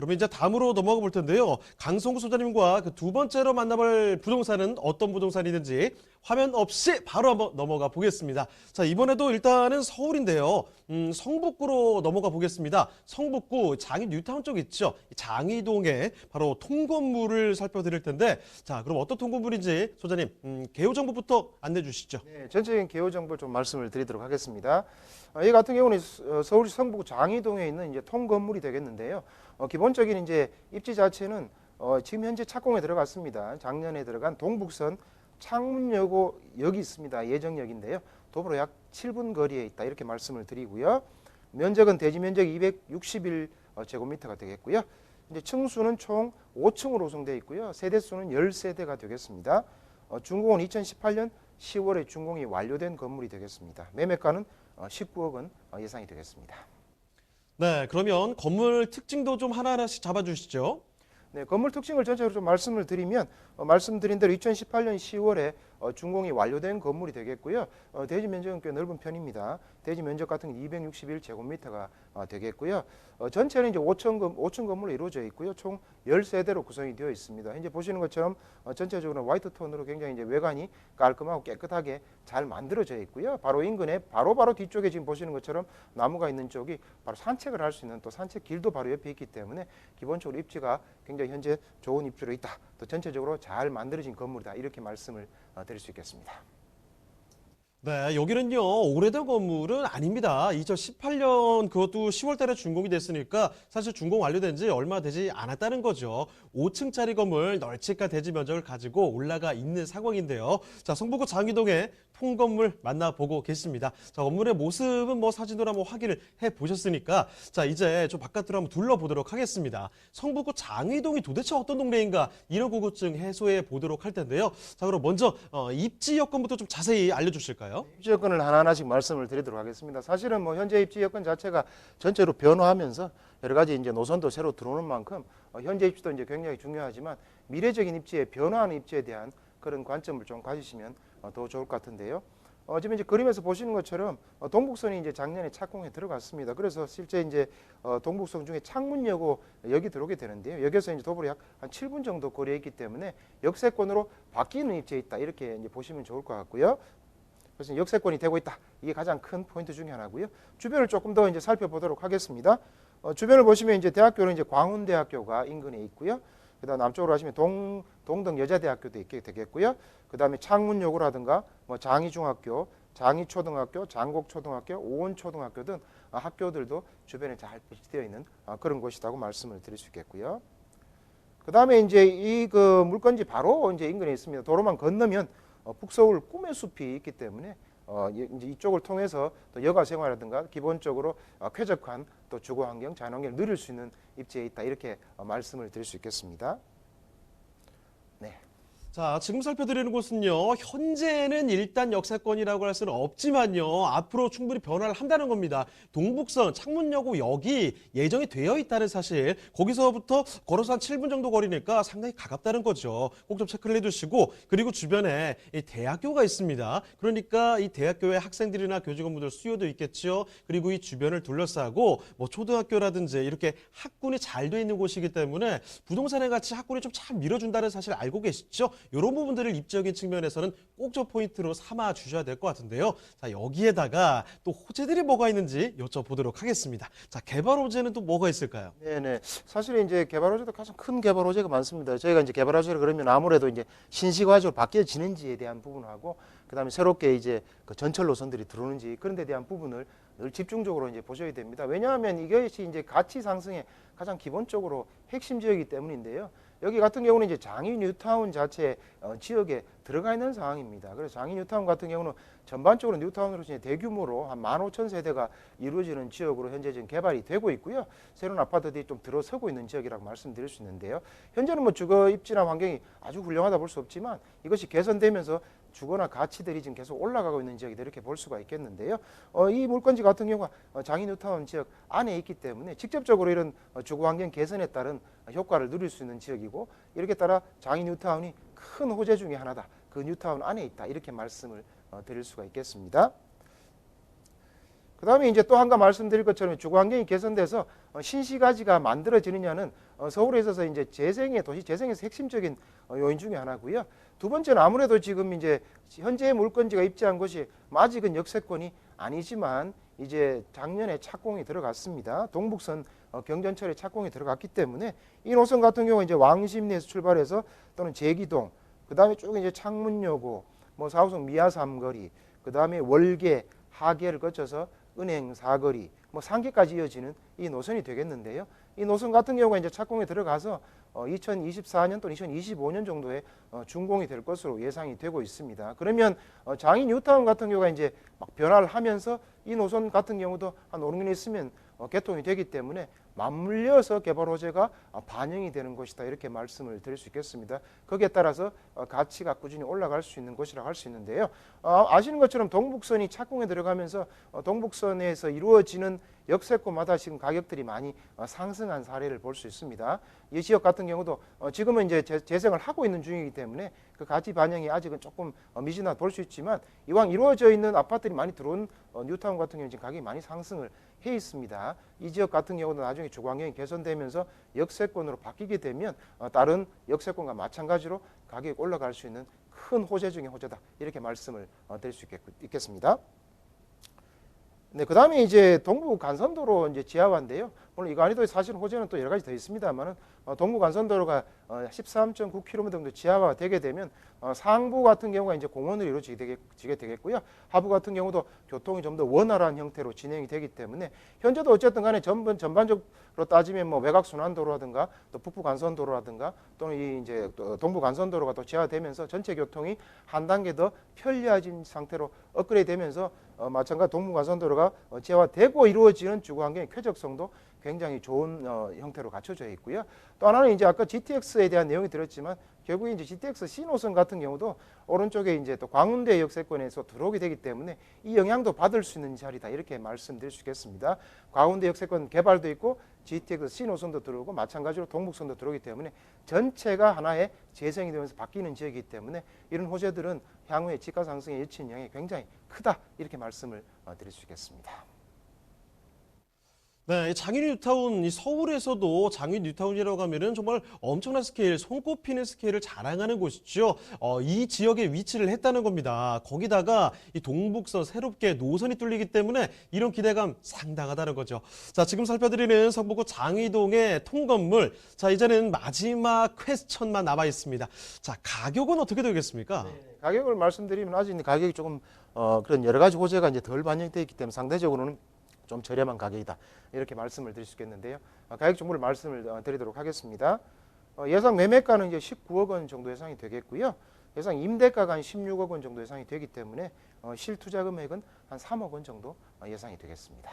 그러면 이제 다음으로 넘어가 볼 텐데요. 강성구 소장님과 그 두 번째로 만나볼 부동산은 어떤 부동산이든지 화면 없이 바로 한번 넘어가 보겠습니다. 자, 이번에도 일단은 서울인데요. 성북구로 넘어가 보겠습니다. 성북구 장이 뉴타운 쪽 있죠. 장이동에 바로 통건물을 살펴드릴 텐데, 자, 그럼 어떤 통건물인지 소장님 개요 정보부터 안내 주시죠. 네, 전체적인 개요 정보를 좀 말씀을 드리도록 하겠습니다. 이 같은 경우는 서울시 성북구 장이동에 있는 이제 통건물이 되겠는데요. 기본적인 이제 입지 자체는 지금 현재 착공에 들어갔습니다. 작년에 들어간 동북선 창문역이 있습니다. 예정역인데요. 도보로 약 7분 거리에 있다 이렇게 말씀을 드리고요. 면적은 대지 면적 261제곱미터가 되겠고요. 이제 층수는 총 5층으로 구성되어 있고요. 세대수는 10세대가 되겠습니다. 준공은 2018년 10월에 준공이 완료된 건물이 되겠습니다. 매매가는 19억 원 예상이 되겠습니다. 네, 그러면 건물 특징도 좀 하나하나씩 잡아주시죠. 네, 건물 특징을 전체적으로 좀 말씀을 드리면 말씀드린 대로 2018년 10월에 준공이 완료된 건물이 되겠고요. 대지 면적은 꽤 넓은 편입니다. 대지 면적 같은 경우 261제곱미터가 되겠고요. 전체는 이제 5층 건물로 이루어져 있고요. 총 10세대로 구성이 되어 있습니다. 현재 보시는 것처럼 전체적으로 화이트 톤으로 굉장히 이제 외관이 깔끔하고 깨끗하게 잘 만들어져 있고요. 바로 인근에 바로 뒤쪽에 지금 보시는 것처럼 나무가 있는 쪽이 바로 산책을 할 수 있는 또 산책 길도 바로 옆에 있기 때문에 기본적으로 입지가 굉장히 현재 좋은 입지로 있다. 또 전체적으로 잘 만들어진 건물이다. 이렇게 말씀을 드릴 수 있겠습니다. 네, 여기는요, 오래된 건물은 아닙니다. 2018년 그것도 10월 달에 준공이 됐으니까 사실 준공 완료된 지 얼마 되지 않았다는 거죠. 5층짜리 건물 널찍한 대지 면적을 가지고 올라가 있는 상황인데요. 자, 성북구 장이동의 통건물 만나보고 계십니다. 자, 건물의 모습은 뭐 사진으로 한번 확인을 해 보셨으니까 자, 이제 좀 바깥으로 한번 둘러보도록 하겠습니다. 성북구 장이동이 도대체 어떤 동네인가 이런 궁금증 해소해 보도록 할 텐데요. 자, 그럼 먼저 입지 여건부터 좀 자세히 알려주실까요? 입지 여건을 하나하나씩 말씀을 드리도록 하겠습니다. 사실은 뭐 현재 입지 여건 자체가 전체로 변화하면서 여러 가지 이제 노선도 새로 들어오는 만큼 현재 입지도 이제 굉장히 중요하지만 미래적인 입지에 변화하는 입지에 대한 그런 관점을 좀 가지시면 더 좋을 것 같은데요. 지금 이제 그림에서 보시는 것처럼 동북선이 이제 작년에 착공에 들어갔습니다. 그래서 실제 이제 동북선 중에 창문역으로 여기 들어오게 되는데요. 여기서 이제 도보로 약 한 7분 정도 거리에 있기 때문에 역세권으로 바뀌는 입지에 있다 이렇게 이제 보시면 좋을 것 같고요. 그래서 역세권이 되고 있다. 이게 가장 큰 포인트 중에 하나고요. 주변을 조금 더 이제 살펴보도록 하겠습니다. 주변을 보시면 이제 대학교는 이제 광운대학교가 인근에 있고요. 그다음 남쪽으로 하시면 동덕 여자대학교도 있게 되겠고요. 그다음에 창문여고라든가 뭐 장이중학교, 장이초등학교, 장곡초등학교, 오원초등학교 등 학교들도 주변에 잘 배치되어 있는 그런 곳이라고 말씀을 드릴 수 있겠고요. 그다음에 이제 이 그 물건지 바로 이제 인근에 있습니다. 도로만 건너면 북서울 꿈의 숲이 있기 때문에 이제 이쪽을 통해서 또 여가 생활이라든가 기본적으로 쾌적한 또 주거 환경, 자연 환경을 누릴 수 있는 입지에 있다 이렇게 말씀을 드릴 수 있겠습니다. 네. 자, 지금 살펴드리는 곳은요, 현재는 일단 역세권이라고 할 수는 없지만요, 앞으로 충분히 변화를 한다는 겁니다. 동북선, 창문여고 역이 예정이 되어 있다는 사실, 거기서부터 걸어서 한 7분 정도 거리니까 상당히 가깝다는 거죠. 꼭 좀 체크를 해두시고, 그리고 주변에 이 대학교가 있습니다. 그러니까 이 대학교의 학생들이나 교직원분들 수요도 있겠죠. 그리고 이 주변을 둘러싸고, 뭐 초등학교라든지 이렇게 학군이 잘 돼 있는 곳이기 때문에 부동산에 같이 학군이 좀 잘 밀어준다는 사실 알고 계시죠? 이런 부분들을 입지적인 측면에서는 꼭 좀 포인트로 삼아 주셔야 될 것 같은데요. 자, 여기에다가 또 호재들이 뭐가 있는지 여쭤보도록 하겠습니다. 자, 개발 호재는 또 뭐가 있을까요? 네네. 사실 이제 개발 호재도 가장 큰 개발 호재가 많습니다. 저희가 이제 개발 호재를 그러면 아무래도 이제 신시가적으로 바뀌어지는지에 대한 부분하고 그다음에 새롭게 이제 그 전철 노선들이 들어오는지 그런 데 대한 부분을 늘 집중적으로 이제 보셔야 됩니다. 왜냐하면 이것이 이제 가치 상승의 가장 기본적으로 핵심 지역이기 때문인데요. 여기 같은 경우는 이제 장이 뉴타운 자체 지역에 들어가 있는 상황입니다. 그래서 장이 뉴타운 같은 경우는 전반적으로 뉴타운으로 대규모로 한 15,000세대가 이루어지는 지역으로 현재 지금 개발이 되고 있고요. 새로운 아파트들이 좀 들어서고 있는 지역이라고 말씀드릴 수 있는데요. 현재는 뭐 주거 입지나 환경이 아주 훌륭하다 볼 수 없지만 이것이 개선되면서 주거나 가치들이 지금 계속 올라가고 있는 지역이다 이렇게 볼 수가 있겠는데요. 이 물건지 같은 경우가 장이 뉴타운 지역 안에 있기 때문에 직접적으로 이런 주거 환경 개선에 따른 효과를 누릴 수 있는 지역이고 이렇게 따라 장이 뉴타운이 큰 호재 중에 하나다. 그 뉴타운 안에 있다 이렇게 말씀을 드릴 수가 있겠습니다. 그다음에 이제 또 한 가지 말씀드릴 것처럼 주거 환경이 개선돼서 신시가지가 만들어지느냐는 서울에 있어서 이제 도시 재생에서 핵심적인 요인 중에 하나고요. 두 번째는 아무래도 지금 이제 현재 물건지가 입지한 곳이 아직은 역세권이 아니지만 이제 작년에 착공이 들어갔습니다. 동북선 경전철에 착공이 들어갔기 때문에 이 노선 같은 경우 이제 왕십리에서 출발해서 또는 제기동, 그다음에 쭉 이제 창문여고, 뭐 4호선 미아삼거리, 그다음에 월계, 하계를 거쳐서 은행 사거리, 뭐 상계까지 이어지는 이 노선이 되겠는데요. 이 노선 같은 경우가 이제 착공에 들어가서 2024년 또는 2025년 정도에 준공이 될 것으로 예상이 되고 있습니다. 그러면 장인 뉴타운 같은 경우가 이제 막 변화를 하면서 이 노선 같은 경우도 한 5, 6년 있으면 개통이 되기 때문에 맞물려서 개발 호재가 반영이 되는 것이다, 이렇게 말씀을 드릴 수 있겠습니다. 거기에 따라서 가치가 꾸준히 올라갈 수 있는 것이라고 할 수 있는데요. 아시는 것처럼 동북선이 착공에 들어가면서 동북선에서 이루어지는 역세권마다 지금 가격들이 많이 상승한 사례를 볼 수 있습니다. 이 지역 같은 경우도 지금은 이제 재생을 하고 있는 중이기 때문에 그 가치 반영이 아직은 조금 미진하다 볼 수 있지만, 이왕 이루어져 있는 아파트들이 많이 들어온 뉴타운 같은 경우는 지금 가격이 많이 상승을 해 있습니다. 이 지역 같은 경우도 나중에 주거 환경이 개선되면서 역세권으로 바뀌게 되면 다른 역세권과 마찬가지로 가격이 올라갈 수 있는 큰 호재 중의 호재다, 이렇게 말씀을 드릴 수 있겠습니다. 네, 그 다음에 이제 동부 간선도로 이제 지하화인데요. 물론 이거 아니도 사실 호재는 또 여러 가지 더 있습니다만은 동부 간선도로가 13.9km 정도 지하화가 되게 되면 상부 같은 경우가 이제 공원으로 이루어지게 되겠고요. 하부 같은 경우도 교통이 좀 더 원활한 형태로 진행이 되기 때문에 현재도 어쨌든 간에 전반적으로 따지면 뭐 외곽 순환도로라든가 또 북부 간선도로라든가 또는 이 이제 동부 간선도로가 또 지하되면서 전체 교통이 한 단계 더 편리해진 상태로 업그레이드되면서 마찬가지 동부 간선도로가 지하화되고 이루어지는 주거 환경의 쾌적성도 굉장히 좋은 형태로 갖춰져 있고요. 또 하나는 이제 아까 GTX에 대한 내용이 들었지만 결국에 이제 GTX C노선 같은 경우도 오른쪽에 이제 또 광운대 역세권에서 들어오게 되기 때문에 이 영향도 받을 수 있는 자리다, 이렇게 말씀드릴 수 있겠습니다. 광운대 역세권 개발도 있고 GTX C노선도 들어오고 마찬가지로 동북선도 들어오기 때문에 전체가 하나의 재생이 되면서 바뀌는 지역이기 때문에 이런 호재들은 향후에 집가 상승에 미치는 영향이 굉장히 크다, 이렇게 말씀을 드릴 수 있겠습니다. 네, 장인 뉴타운, 이 서울에서도 장인 뉴타운이라고 하면은 정말 엄청난 스케일, 손꼽히는 스케일을 자랑하는 곳이죠. 이 지역에 위치를 했다는 겁니다. 거기다가 이 동북선 새롭게 노선이 뚫리기 때문에 이런 기대감 상당하다는 거죠. 자, 지금 살펴드리는 성북구 장이동의 통건물. 자, 이제는 마지막 퀘스천만 남아 있습니다. 자, 가격은 어떻게 되겠습니까? 가격을 말씀드리면 아직 가격이 조금 그런 여러 가지 호재가 이제 덜 반영되어 있기 때문에 상대적으로는 좀 저렴한 가격이다, 이렇게 말씀을 드릴 수 있겠는데요. 가격 정보를 말씀을 드리도록 하겠습니다. 예상 매매가는 이제 19억 원 정도 예상이 되겠고요. 예상 임대가가 한 16억 원 정도 예상이 되기 때문에 실투자 금액은 한 3억 원 정도 예상이 되겠습니다.